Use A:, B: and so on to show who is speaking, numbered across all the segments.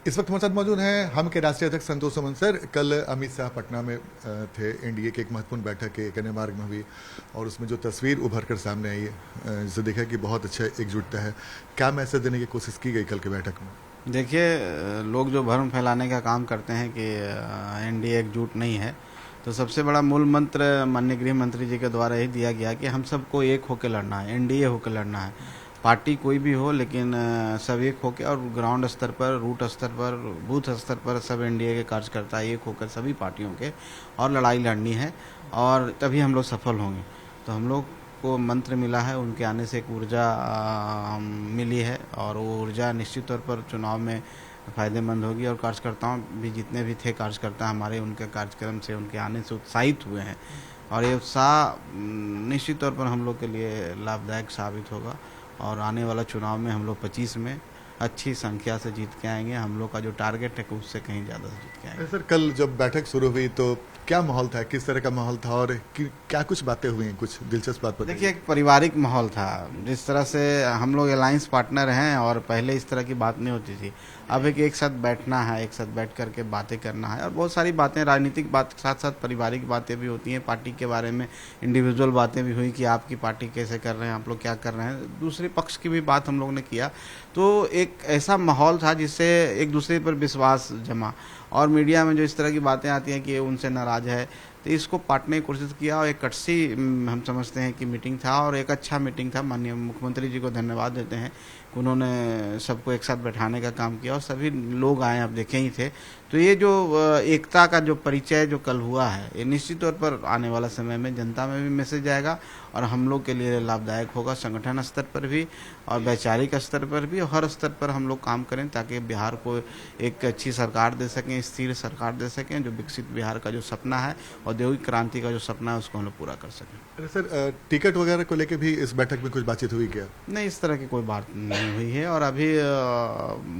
A: इस वक्त हमारे साथ मौजूद हैं हम के राष्ट्रीय अध्यक्ष संतोष सुमन सर। कल अमित शाह पटना में थे, एनडीए की एक महत्वपूर्ण बैठक के कन्या मार्ग में हुई और उसमें जो तस्वीर उभर कर सामने आई जिसे देखा कि बहुत अच्छा एकजुटता है। क्या मैसेज देने की कोशिश की गई कल की बैठक में?
B: देखिए, लोग जो भ्रम फैलाने का काम करते हैं कि एनडीए एकजुट नहीं है, तो सबसे बड़ा मूल मंत्र माननीय गृह मंत्री जी के द्वारा ही दिया गया कि हम सबको एक होकर लड़ना है, एनडीए होकर लड़ना है। पार्टी कोई भी हो, लेकिन सब एक होकर और ग्राउंड स्तर पर, रूट स्तर पर, बूथ स्तर पर सब एनडीए के कार्यकर्ता एक होकर सभी पार्टियों के और लड़ाई लड़नी है और तभी हम लोग सफल होंगे। तो हम लोग को मंत्र मिला है, उनके आने से एक ऊर्जा मिली है और वो ऊर्जा निश्चित तौर पर चुनाव में फ़ायदेमंद होगी। और कार्यकर्ताओं भी जितने भी थे कार्यकर्ता हमारे, उनके कार्यक्रम से, उनके आने से उत्साहित हुए हैं और ये उत्साह निश्चित तौर पर हम लोग के लिए लाभदायक साबित होगा और आने वाला चुनाव में हम लोग 25 में अच्छी संख्या से जीत के आएंगे। हम लोग का जो टारगेट है उससे कहीं ज़्यादा से जीत के आएंगे।
A: सर, कल जब बैठक शुरू हुई तो क्या माहौल था, किस तरह का माहौल था और क्या कुछ बातें हुई, कुछ दिलचस्प बात बताइए।
B: देखिए, एक पारिवारिक माहौल था। जिस तरह से हम लोग अलायंस पार्टनर हैं और पहले इस तरह की बात नहीं होती थी, अब एक साथ बैठना है, एक साथ बैठ करके बातें करना है और बहुत सारी बातें, राजनीतिक बात साथ साथ पारिवारिक बातें भी होती हैं। पार्टी के बारे में इंडिविजुअल बातें भी हुई कि आपकी पार्टी कैसे कर रहे हैं, आप लोग क्या कर रहे हैं, दूसरे पक्ष की भी बात हम लोग ने किया। तो एक ऐसा माहौल था जिससे एक दूसरे पर विश्वास जमा। और मीडिया में जो इस तरह की बातें आती हैं कि उनसे नाराज़ है, तो इसको पाटने की कोशिश किया और एक कटसी हम समझते हैं कि मीटिंग था और एक अच्छा मीटिंग था। माननीय मुख्यमंत्री जी को धन्यवाद देते हैं कि उन्होंने सबको एक साथ बैठाने का काम किया और सभी लोग आए, आप देखे ही थे। तो ये जो एकता का जो परिचय जो कल हुआ है, ये निश्चित तौर पर आने वाला समय में जनता में भी मैसेज आएगा और हम लोग के लिए लाभदायक होगा। संगठन स्तर पर भी और वैचारिक स्तर पर भी, हर स्तर पर हम लोग काम करें ताकि बिहार को एक अच्छी सरकार दे सकें, स्थिर सरकार दे सकें, जो विकसित बिहार का जो सपना है, औद्योगिक क्रांति का जो सपना है, उसको हम लोग पूरा कर सकें।
A: अरे सर, टिकट वगैरह को लेकर भी इस बैठक में कुछ बातचीत हुई क्या?
B: नहीं, इस तरह की कोई बात नहीं हुई है और अभी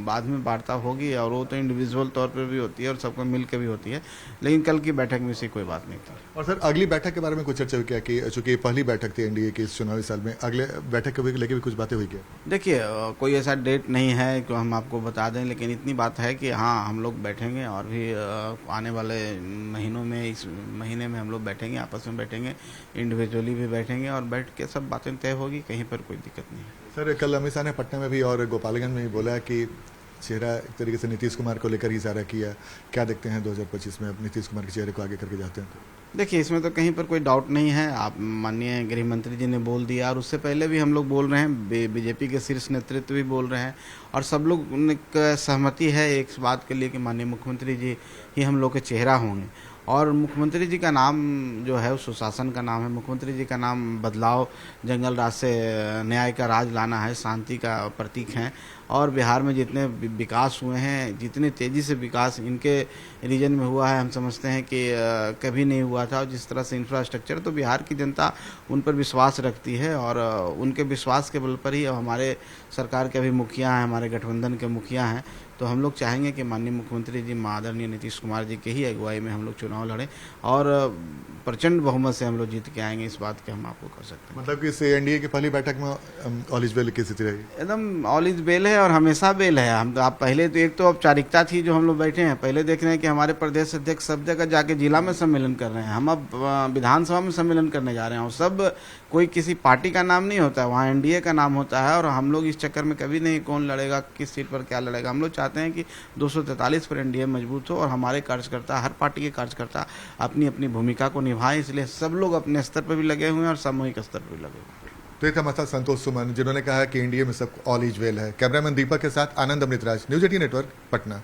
B: बाद में वार्ता होगी और वो तो इंडिविजुअल तौर पर भी होती है और सबको मिल के भी होती है, लेकिन कल की बैठक में से कोई बात नहीं थी।
A: और सर, अगली बैठक के बारे में कुछ चर्चा हुई क्या कि चूंकि पहली बैठक थी एनडीए की इस चुनावी साल में, अगले बैठक को लेकर भी कुछ बातें हुई क्या?
B: देखिए, कोई ऐसा डेट नहीं है कि हम आपको बता दें, लेकिन इतनी बात है कि हाँ, हम लोग बैठेंगे और भी आने वाले महीनों में, इस महीने में हम लोग बैठेंगे, आपस में बैठेंगे, इंडिविजुअली भी बैठेंगे और बैठ के सब बातें तय होगी, कहीं पर कोई दिक्कत नहीं है।
A: सर, कल अमित शाह ने पटना में भी और गोपालगंज में भी बोला कि चेहरा एक तरीके से नीतीश कुमार को लेकर ही इशारा किया। क्या देखते हैं 2025 में अब नीतीश कुमार के चेहरे को आगे करके जाते हैं तो?
B: देखिए, इसमें तो कहीं पर कोई डाउट नहीं है। आप माननीय गृह मंत्री जी ने बोल दिया और उससे पहले भी हम लोग बोल रहे हैं, बीजेपी के शीर्ष नेतृत्व भी बोल रहे हैं और सब लोग उनका सहमति है एक बात के लिए कि माननीय मुख्यमंत्री जी ही हम लोग के चेहरा होंगे। और मुख्यमंत्री जी का नाम जो है सुशासन का नाम है। मुख्यमंत्री जी का नाम बदलाव, जंगल राज से न्याय का राज लाना है, शांति का प्रतीक हैं। और बिहार में जितने विकास हुए हैं, जितने तेज़ी से विकास इनके रीजन में हुआ है, हम समझते हैं कि कभी नहीं हुआ था। और जिस तरह से इंफ्रास्ट्रक्चर, तो बिहार की जनता उन पर विश्वास रखती है और उनके विश्वास के बल पर ही हमारे सरकार के अभी मुखिया हैं, हमारे गठबंधन के मुखिया हैं। तो हम लोग चाहेंगे कि माननीय मुख्यमंत्री जी आदरणीय नीतीश कुमार जी के ही अगुवाई में हम लोग चुनाव लड़ें और प्रचंड बहुमत से हम लोग जीत के आएंगे। इस बात के हम आपको कर सकते हैं।
A: मतलब कि इस एनडीए की पहली बैठक में ऑल इज वेल की स्थिति रहेगी?
B: एकदम ऑल इज वेल है और हमेशा बेल है। हम तो, आप पहले तो एक तो औपचारिकता थी जो हम लोग बैठे हैं, पहले देख रहे हैं कि हमारे प्रदेश अध्यक्ष सब जगह जाके जिला में सम्मेलन कर रहे हैं, हम अब विधानसभा में सम्मेलन करने जा रहे हैं और सब कोई किसी पार्टी का नाम नहीं होता है, वहाँ एनडीए का नाम होता है। और हम लोग इस चक्कर में कभी नहीं कौन लड़ेगा, किस सीट पर क्या लड़ेगा, हम लोग चाहते हैं कि 243 पर एनडीए मजबूत हो और हमारे कार्यकर्ता, हर पार्टी के कार्यकर्ता अपनी अपनी भूमिका को निभाएं। इसलिए सब लोग अपने स्तर पर भी लगे हुए हैं और सामूहिक स्तर पर भी लगे हुए हैं।
A: तो ये था मसा संतोष सुमन, जिन्होंने कहा कि एनडीए में सब ऑल इज वेल है। कैमरामैन दीपक के साथ आनंद अमृतराज, न्यूज 18 नेटवर्क, पटना।